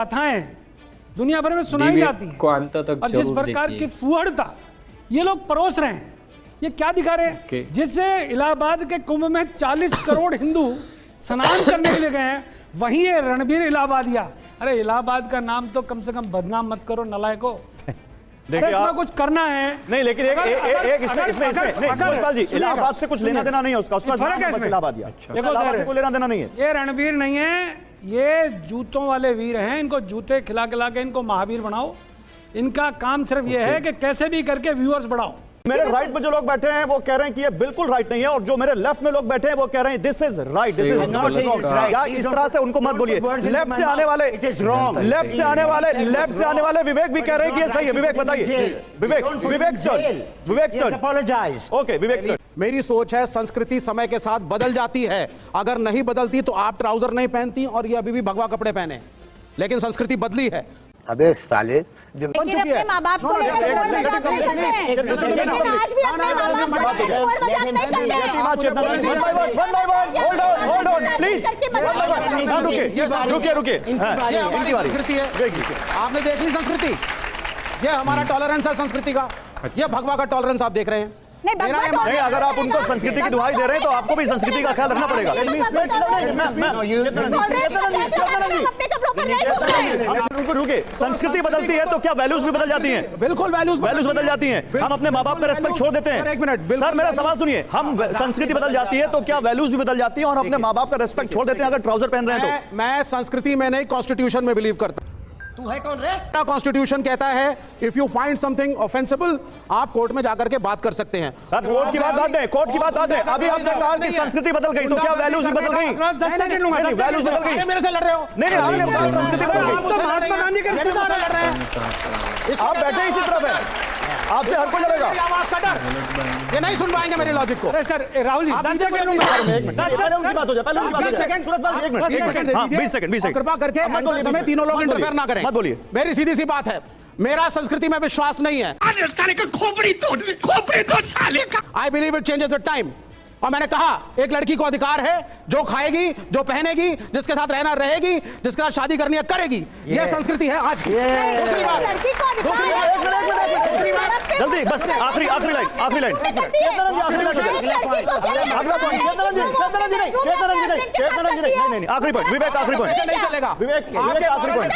कथाएं दुनिया भर में सुनाई जाती हैं और जिस प्रकार की फुहड़ता ये लोग परोस रहे हैं, ये क्या दिखा रहे हैं? जिससे इलाहाबाद के कुंभ में 40 करोड़ हिंदू स्नान करने के लिए गए हैं, वहीं ये रणबीर इलाहाबादिया। अरे इलाहाबाद का नाम तो कम से कम बदनाम मत करो नलायको। देखिए आप कुछ करना है नहीं, लेकिन एक इसमें इलाहाबाद से कुछ लेना देना नहीं है, उसका फर्क है इसमें। इलाहाबादिया देखो सर, कोई लेना देना नहीं है। ये रणबीर नहीं है, ये जूतों वाले वीर हैं। इनको जूते खिला खिला के इनको महावीर बनाओ। इनका काम सिर्फ ये है कि कैसे भी करके व्यूअर्स बढ़ाओ। मेरे राइट में जो लोग बैठे हैं वो कह रहे हैं कि ये बिल्कुल राइट नहीं है, और जो मेरे लेफ्ट में लोग बैठे हैं वो कह रहे हैं this is right, this is not wrong. या इस तरह से उनको मत बोलिए। लेफ्ट से आने वाले लेफ्ट से आने वाले विवेक भी कह रहे हैं कि ये सही है। विवेक बताइए, विवेक अपोलोजाइज। ओके विवेक, मेरी सोच है संस्कृति समय के साथ बदल जाती है। अगर नहीं बदलती तो आप ट्राउजर नहीं पहनती और ये अभी भी भगवा कपड़े पहने, लेकिन संस्कृति बदली है। अबे साले बन चुकी है। माँ बाप को रुकिए, आपने देख ली संस्कृति, ये हमारा टॉलरेंस है संस्कृति का, ये भगवा का टॉलरेंस आप देख रहे हैं। नहीं, अगर आप उनको संस्कृति की दुहाई दे रहे हैं तो आपको भी संस्कृति का ख्याल रखना पड़ेगा। रुके, संस्कृति बदलती है तो क्या वैल्यूज भी बदल जाती हैं? बिल्कुल वैल्यूज बदल जाती हैं। हम अपने माँ बाप का रेस्पेक्ट छोड़ देते हैं। एक मिनट सर, मेरा सवाल सुनिए। हम संस्कृति बदल जाती है तो क्या वैल्यूज भी बदल जाती है और अपने माँ बाप का रेस्पेक्ट छोड़ देते हैं अगर ट्राउजर पहन रहे हैं तो? मैं संस्कृति में नहीं, कॉन्स्टिट्यूशन में बिलीव करता हूं। तू है कौन रे? कॉन्स्टिट्यूशन कहता है इफ यू फाइंड समथिंग ऑफेंसिबल आप कोर्ट में जाकर के बात कर सकते हैं। सर कोर्ट की बात बाद में, कोर्ट की बात बाद में। अभी आपने कहा कि संस्कृति बदल गई तो क्या वैल्यूज भी बदल गई? 10 सेकंड लूंगा। वैल्यूज बदल गई। मेरे से लड़ रहे हो? नहीं, आपने कहा संस्कृति बदल गई। तो महात्मा गांधी के रिश्तेदार लड़ रहे हैं। आप बैठे इसी तरफ है, आपसे हर कोई लड़ेगा। आवाज का डर, ये नहीं सुन पाएंगे मेरे लॉजिक को। अरे सर राहुल जी 10 सेकंड लूंगा। 20 सेकंड कृपा करके समय तीनों लोग इंटरफेयर ना करें। मत बोलिए। मेरी सीधी सी बात है, मेरा संस्कृति में विश्वास नहीं है। साले का खोपड़ी तोड़ साले का। I believe it changes with time. और मैंने कहा एक लड़की को अधिकार है जो खाएगी, जो पहनेगी, जिसके साथ रहना रहेगी, जिसके साथ शादी करनी है करेगी। यह संस्कृति है आज की। दूसरी बात, जल्दी बस आखिरी लाइन आखिरी पॉइंट। विवेक आखिरी पॉइंट नहीं चलेगा। विवेक आखिरी पॉइंट।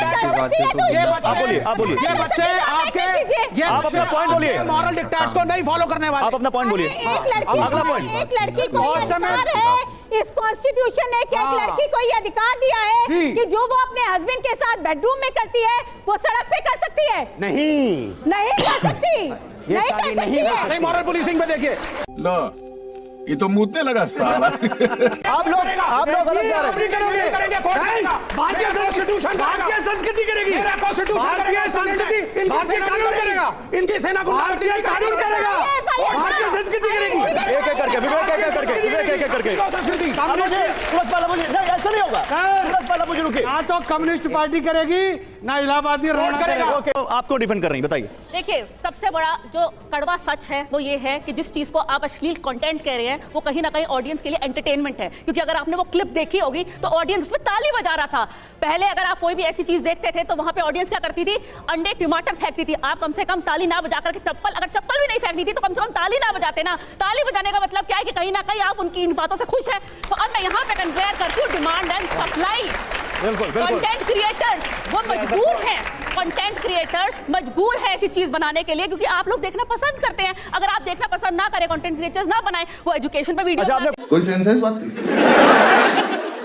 आप बोलिए ये बच्चे आपके, आप अपना पॉइंट बोलिए। मॉरल डिक्टेट्स को नहीं फॉलो करने वाले। आप अपना पॉइंट बोलिए। एक लड़की को अधिकार है, इस कॉन्स्टिट्यूशन ने एक लड़की को ये अधिकार दिया है कि जो वो अपने हस्बैंड के साथ बेडरूम में करती है वो सड़क पे कर सकती है। नहीं कर सकती, नहीं कर सकती है। नहीं, मॉरल पुलिसिंग में देखिए। लो ये तो मुद्दे लगा साला। आप लोग गलत जा रहे हैं। भारतीय कॉन्स्टिट्यूशन, भारतीय संस्कृति करेगी, भारतीय संस्कृति, भारतीय कानून करेगा, इनकी सेना को भारतीय कानून करेगा, भारतीय संस्कृति करेगी। एक करके विवेक एक करके संस्कृति। ऐसा नहीं होगा। ना तो कम्युनिस्ट पार्टी करेगी ना इलाहाबादी रोड करेगा। आपको डिफेंड कर रही है, बताइए। देखिए सबसे बड़ा जो कड़वा सच है वो ये है कि जिस चीज को आप अश्लील कंटेंट कह रहे हैं वो कहीं ना कहीं ऑडियंस के लिए एंटरटेनमेंट है। क्योंकि अगर आपने वो क्लिप देखी होगी तो ऑडियंस उसमें ताली बजा रहा था। पहले अगर आप कोई भी ऐसी चीज देखते थे तो वहां पे ऑडियंस क्या करती थी? अंडे टमाटर फेंकती थी। आप कम से कम ताली ना बजा करके अगर चप्पल भी नहीं फेंकती थी तो कम से कम ताली ना बजाते ना। ताली बजाने का मतलब क्या है कि कहीं ना कहीं आप उनकी इन बातों से खुश है। तो अब मैं यहाँ पे कंपेयर करती हूँ demand and supply. Content creators वो मजबूर हैं, कंटेंट क्रिएटर्स मजबूर है ऐसी चीज बनाने के लिए क्योंकि आप लोग देखना पसंद करते हैं। अगर आप देखना पसंद ना करें, कंटेंट क्रिएटर्स ना बनाएं, वो एजुकेशन पे वीडियो कोई सेंस है इस बात की?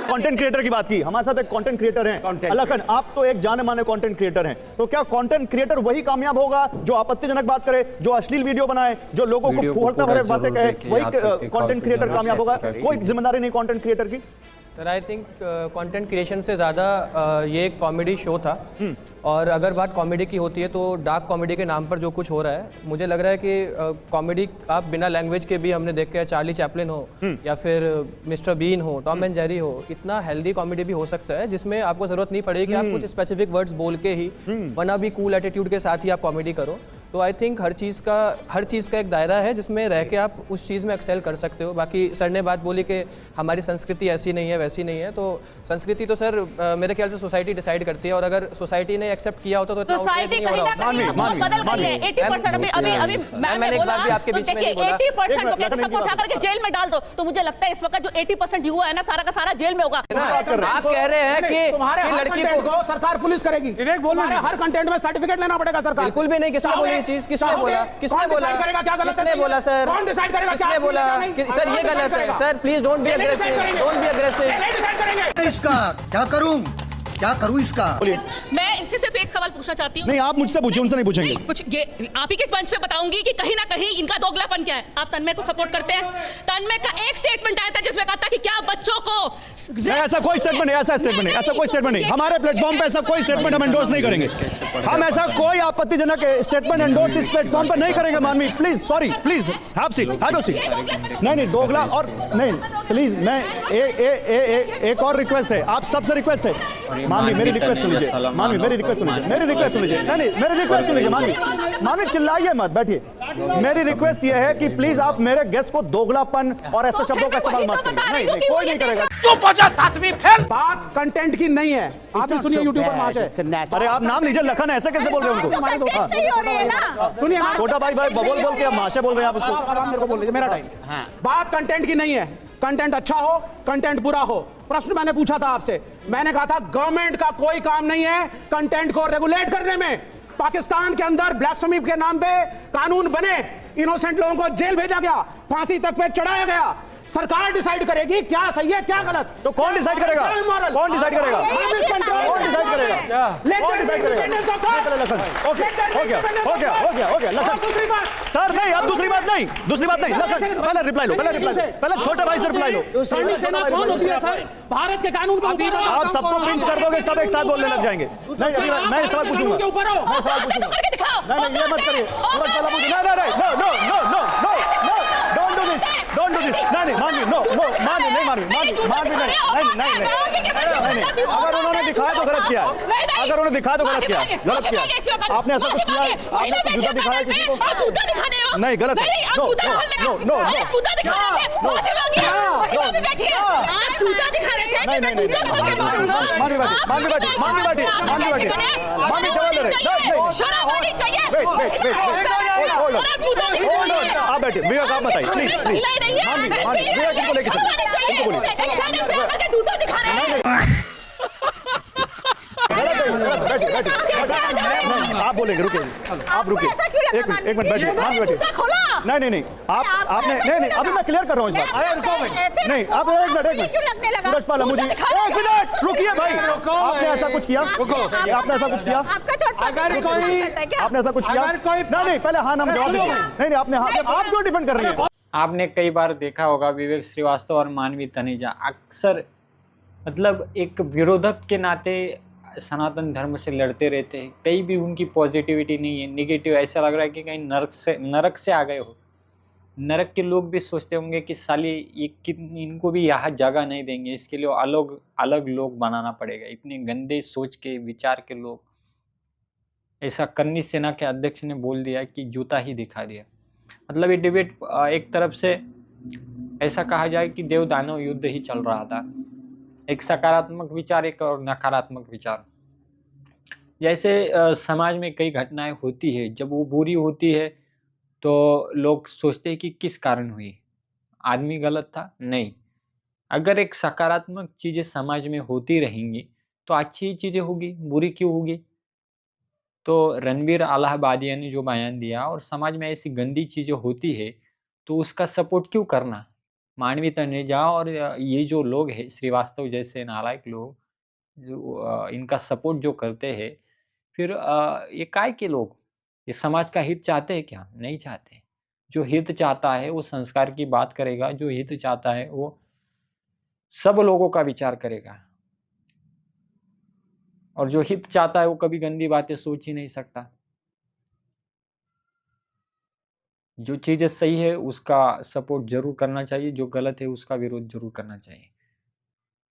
कंटेंट क्रिएटर की बात की, हमारे साथ एक कंटेंट क्रिएटर हैं अलखन। आप तो एक जाने माने कंटेंट क्रिएटर हैं, तो क्या कंटेंट क्रिएटर वही कामयाब होगा जो आपत्तिजनक बात करे, जो अश्लील वीडियो बनाए, जो लोगों को फूहड़ता भरे बातें कहे, वही कंटेंट क्रिएटर कामयाब होगा? कोई जिम्मेदारी नहीं कंटेंट क्रिएटर की? Sir I think content creation से ज़्यादा ये एक कॉमेडी शो था। और अगर बात कॉमेडी की होती है तो डार्क कॉमेडी के नाम पर जो कुछ हो रहा है, मुझे लग रहा है कि कॉमेडी आप बिना लैंग्वेज के भी हमने देख के चार्ली चैपलिन हो या फिर मिस्टर बीन हो, टॉम एंड जेरी हो, इतना हेल्दी कॉमेडी भी हो सकता है जिसमें आपको ज़रूरत नहीं पड़ेगी कि आप कुछ स्पेसिफिक वर्ड्स बोल के ही वरना भी कूल एटीट्यूड के साथ ही आप कॉमेडी करो। तो आई थिंक हर चीज़ का एक दायरा है जिसमें रह के आप उस चीज़ में एक्सेल कर सकते हो। बाकी सर ने बात बोली कि हमारी संस्कृति ऐसी नहीं है वैसी नहीं है, तो संस्कृति तो सर मेरे ख्याल से सोसाइटी डिसाइड करती है, और अगर सोसाइटी ने एक्सेप्ट किया होता तो इतना आउटरेज नहीं हो रहा होता। मैंने एक बात भी आपके बीच में नहीं बोला, 80% को सबको उठा करके जेल में डाल दो, तो मुझे लगता है इस वक्त जो 80% युवा है ना, सारा का सारा जेल में होगा। आप कह रहे हैं कि तुम्हारे लड़की को सरकार पुलिस करेगी, हर कंटेंट में सर्टिफिकेट लेना पड़ेगा सरकार। बिल्कुल भी नहीं। किसने बोली ये चीज? किसने बोला? किसने बोला? किसने बोला सर? कौन डिसाइड करेगा? किसने बोला? सर ये गलत है sir, please don't be aggressive, don't be aggressive. इसका क्या करूं इसका? मैं इनसे सिर्फ एक सवाल पूछना चाहती हूँ। नहीं, आप मुझसे पूछिए, उनसे नहीं पूछेंगे। कुछ ये आप ही के मंच पे बताऊंगी कि कहीं ना कहीं इनका दोगलापन क्या है। आप तन्मय को सपोर्ट करते हैं? तन्मय का एक स्टेटमेंट आया था जिसमें कहा था कि क्या बच्चों को ऐसा कोई स्टेटमेंट नहीं, ऐसा स्टेटमेंट नहीं, ऐसा कोई स्टेटमेंट नहीं। हमारे प्लेटफॉर्म पे ऐसा कोई स्टेटमेंट हम एंडोर्स नहीं करेंगे। हम ऐसा कोई आपत्तिजनक स्टेटमेंट एंडोर्स इस प्लेटफॉर्म पर नहीं करेंगे। मानवी please, sorry, please have seat, have seat. नहीं दोगला और नहीं, प्लीज मैं एक और रिक्वेस्ट है, आप सबसे रिक्वेस्ट है। मानवी मेरी रिक्वेस्ट सुन लीजिए, मानवी मेरी रिक्वेस्ट सुन लीजिए, मेरी रिक्वेस्ट सुन लीजिए। नहीं मेरी रिक्वेस्ट सुन लीजिए मानवी चिल्लाइए मत, बैठिए। मेरी रिक्वेस्ट ये है कि प्लीज आप मेरे गेस्ट को दोगलापन और ऐसे शब्दों का इस्तेमाल मत करिए। नहीं कोई नहीं करेगा। चुप हो जा, सातवीं फेल। बात कंटेंट की नहीं है। आप भी सुनिए यूट्यूबर महाशय। अरे आप नाम लीजिए, लखन ऐसे कैसे बोल रहे हैं उनको? सुनिए छोटा भाई बोल के आप महाशय बोल रहे हैं आप उसको। आप मेरे को बोल लीजिए, मेरा टाइम। बात कंटेंट की नहीं है। कंटेंट अच्छा हो, कंटेंट बुरा हो। प्रश्न मैंने पूछा था आपसे, मैंने कहा था गवर्नमेंट का कोई काम नहीं है कंटेंट को रेगुलेट करने में। पाकिस्तान के अंदर ब्लास्फेमी के नाम पे कानून बने, इनोसेंट लोगों को जेल भेजा गया, फांसी तक पे चढ़ाया गया। सरकार डिसाइड करेगी क्या सही है क्या गलत। तो कौन डिसाइड करेगा? कौन डिसाइड करेगा? कौन डिसाइड करेगा? हो गया लखन सर। नहीं अब दूसरी बात नहीं लखन, पहले रिप्लाई लो, पहले छोटे भाई से रिप्लाई लो। कौन होती है सर? भारत के कानून के ऊपर आप सबको पिंच कर दोगे, सब एक साथ बोलने लग जाएंगे। नहीं अभी मैं सवाल पूछूंगा, मैं सवाल पूछूंगा। नहीं ये मत करिए, डोंट डू दिस। नहीं मानवी नहीं। अगर उन्होंने दिखाया तो गलत किया, आपने ऐसा कुछ किया, आपने कुछ जूता दिखाया किसी को? नहीं गलत है। आप बैठिए, विवेक आप बताइए प्लीज विवेक इनको लेके चलो, इनको बोलिए। आप बोलेंगे, रुकिए आप रुकिए, एक मिनट बैठिए, नहीं आपने नहीं अभी मैं क्लियर कर रहा हूँ इस बात। नहीं आप एक मिनट सूरजपाल मुझे एक मिनट रुकिए भाई। आपने ऐसा कुछ किया? आपने ऐसा कुछ किया? आपने ऐसा कुछ किया? नहीं पहले हाँ नाम जवाब दीजिए। नहीं आपने आप क्यों डिफेंड कर रही है? आपने कई बार देखा होगा विवेक श्रीवास्तव और मानवी तनेजा अक्सर मतलब एक विरोधक के नाते सनातन धर्म से लड़ते रहते हैं। कहीं भी उनकी पॉजिटिविटी नहीं है, निगेटिव। ऐसा लग रहा है कि कहीं नरक से आ गए हो। नरक के लोग भी सोचते होंगे कि साली इनको भी यहाँ जगह नहीं देंगे, इसके लिए अलग लोग बनाना पड़ेगा। इतने गंदे सोच के विचार के लोग। ऐसा करनी सेना के अध्यक्ष ने बोल दिया कि जूता ही दिखा दिया। मतलब ये डिबेट एक तरफ से ऐसा कहा जाए कि देव दानव युद्ध ही चल रहा था। एक सकारात्मक विचार, एक और नकारात्मक विचार। जैसे समाज में कई घटनाएं होती है, जब वो बुरी होती है तो लोग सोचते हैं कि किस कारण हुई, आदमी गलत था? नहीं। अगर एक सकारात्मक चीज़ें समाज में होती रहेंगी तो अच्छी चीज़ें होगी, बुरी क्यों होगी? तो रणबीर अलाहाबादिया ने जो बयान दिया, और समाज में ऐसी गंदी चीज़ें होती है तो उसका सपोर्ट क्यों करना? मानवी तनेजा और ये जो लोग हैं श्रीवास्तव जैसे नालायक लोग जो इनका सपोर्ट जो करते हैं, फिर ये काय के लोग ये समाज का हित चाहते हैं क्या? नहीं चाहते। जो हित चाहता है वो संस्कार की बात करेगा, जो हित चाहता है वो सब लोगों का विचार करेगा, और जो हित चाहता है वो कभी गंदी बातें सोच ही नहीं सकता। जो चीज़ें सही है उसका सपोर्ट जरूर करना चाहिए, जो गलत है उसका विरोध जरूर करना चाहिए।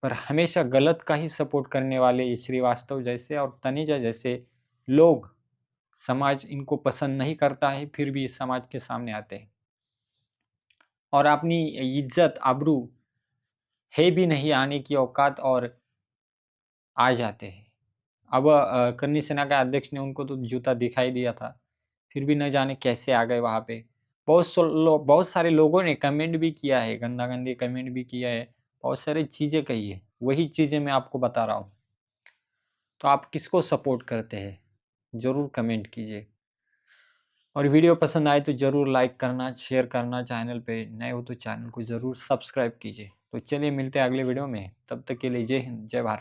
पर हमेशा गलत का ही सपोर्ट करने वाले श्रीवास्तव जैसे और तनेजा जैसे लोग समाज इनको पसंद नहीं करता है, फिर भी समाज के सामने आते हैं और अपनी इज्जत आबरू है भी नहीं आने की औकात और आ जाते हैं। अब करनी सेना के अध्यक्ष ने उनको तो जूता दिखाई दिया था, फिर भी न जाने कैसे आ गए वहाँ पे। बहुत सारे लोगों ने कमेंट भी किया है, गंदा गंदी कमेंट भी किया है, बहुत सारी चीज़ें कही है, वही चीज़ें मैं आपको बता रहा हूँ। तो आप किसको सपोर्ट करते हैं ज़रूर कमेंट कीजिए और वीडियो पसंद आए तो ज़रूर लाइक करना, शेयर करना, चैनल पे नए हो तो चैनल को ज़रूर सब्सक्राइब कीजिए। तो चलिए मिलते हैं अगले वीडियो में, तब तक के लिए जय हिंद, जय भारत।